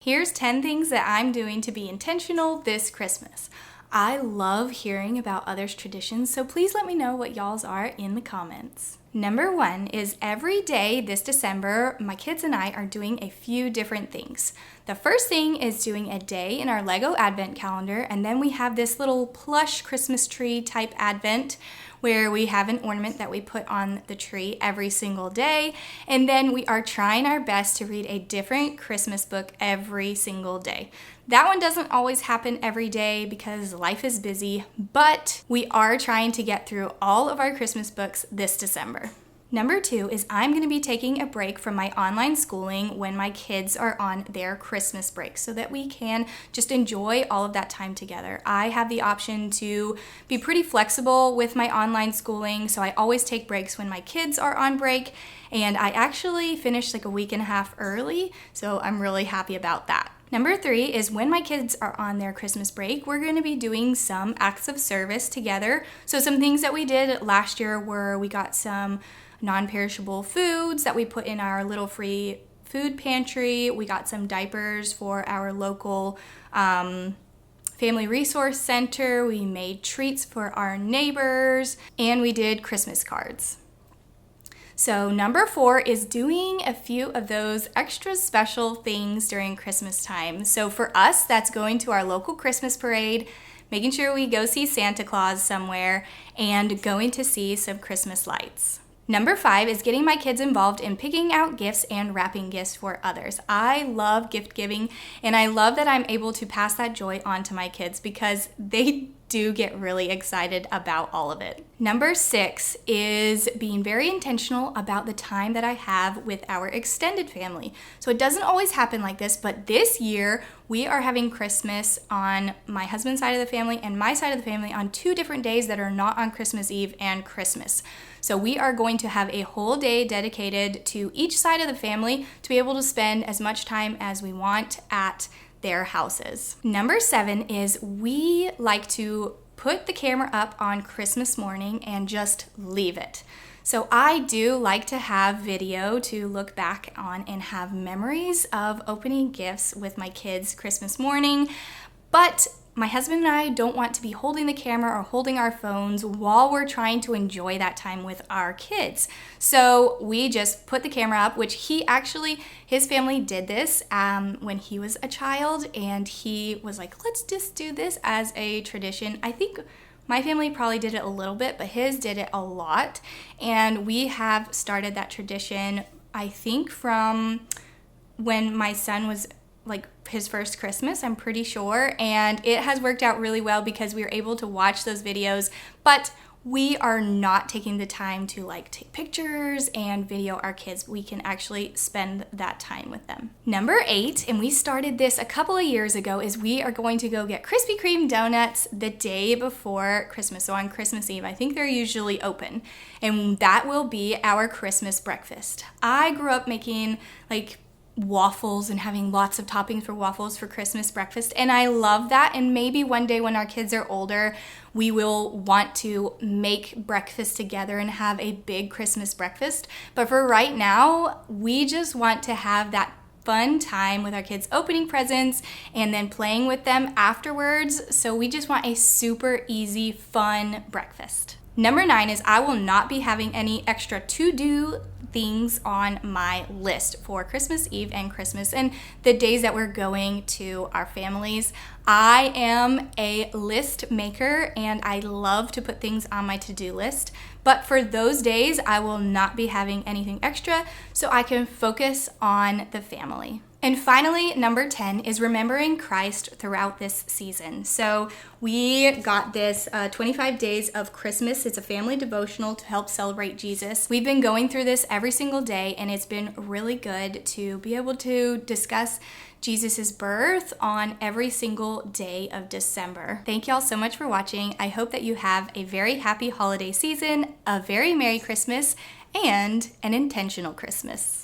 Here's 10 things that I'm doing to be intentional this Christmas. I love hearing about others' traditions, so please let me know what y'all's are in the comments. Number 1 is every day this December, my kids and I are doing a few different things. The first thing is doing a day in our Lego Advent calendar, and then we have this little plush Christmas tree type Advent where we have an ornament that we put on the tree every single day, and then we are trying our best to read a different Christmas book every single day. That one doesn't always happen every day because life is busy, but we are trying to get through all of our Christmas books this December. Number 2 is I'm going to be taking a break from my online schooling when my kids are on their Christmas break so that we can just enjoy all of that time together. I have the option to be pretty flexible with my online schooling, so I always take breaks when my kids are on break, and I actually finished like a week and a half early, so I'm really happy about that. Number 3 is when my kids are on their Christmas break, we're going to be doing some acts of service together. So some things that we did last year were we got some non-perishable foods that we put in our little free food pantry. We got some diapers for our local family resource center. We made treats for our neighbors, and we did Christmas cards. So number 4 is doing a few of those extra special things during Christmas time. So for us, that's going to our local Christmas parade, making sure we go see Santa Claus somewhere, and going to see some Christmas lights. Number 5 is getting my kids involved in picking out gifts and wrapping gifts for others. I love gift giving, and I love that I'm able to pass that joy on to my kids because they do get really excited about all of it. Number 6 is being very intentional about the time that I have with our extended family. So it doesn't always happen like this, but this year we are having Christmas on my husband's side of the family and my side of the family on 2 different days that are not on Christmas Eve and Christmas. So we are going to have a whole day dedicated to each side of the family to be able to spend as much time as we want at their houses. Number 7 is we like to put the camera up on Christmas morning and just leave it. So I do like to have video to look back on and have memories of opening gifts with my kids Christmas morning, but my husband and I don't want to be holding the camera or holding our phones while we're trying to enjoy that time with our kids. So we just put the camera up, which his family did this when he was a child, and he was like, let's just do this as a tradition. I think my family probably did it a little bit, but his did it a lot. And we have started that tradition, I think, from when my son was like his first Christmas, I'm pretty sure, and it has worked out really well because we are able to watch those videos, but we are not taking the time to like take pictures and video our kids. We can actually spend that time with them. Number 8, and we started this a couple of years ago, is we are going to go get Krispy Kreme donuts the day before Christmas. So on Christmas Eve, I think they're usually open, and that will be our Christmas breakfast. I grew up making like waffles and having lots of toppings for waffles for Christmas breakfast, and I love that. And maybe one day when our kids are older, we will want to make breakfast together and have a big Christmas breakfast. But for right now, we just want to have that fun time with our kids, opening presents and then playing with them afterwards. So we just want a super easy, fun breakfast. Number 9 is I will not be having any extra to-do things on my list for Christmas Eve and Christmas and the days that we're going to our families. I am a list maker and I love to put things on my to-do list, but for those days I will not be having anything extra so I can focus on the family. And finally, number 10 is remembering Christ throughout this season. So we got this 25 Days of Christmas. It's a family devotional to help celebrate Jesus. We've been going through this every single day, and it's been really good to be able to discuss Jesus' birth on every single day of December. Thank y'all so much for watching. I hope that you have a very happy holiday season, a very Merry Christmas, and an intentional Christmas.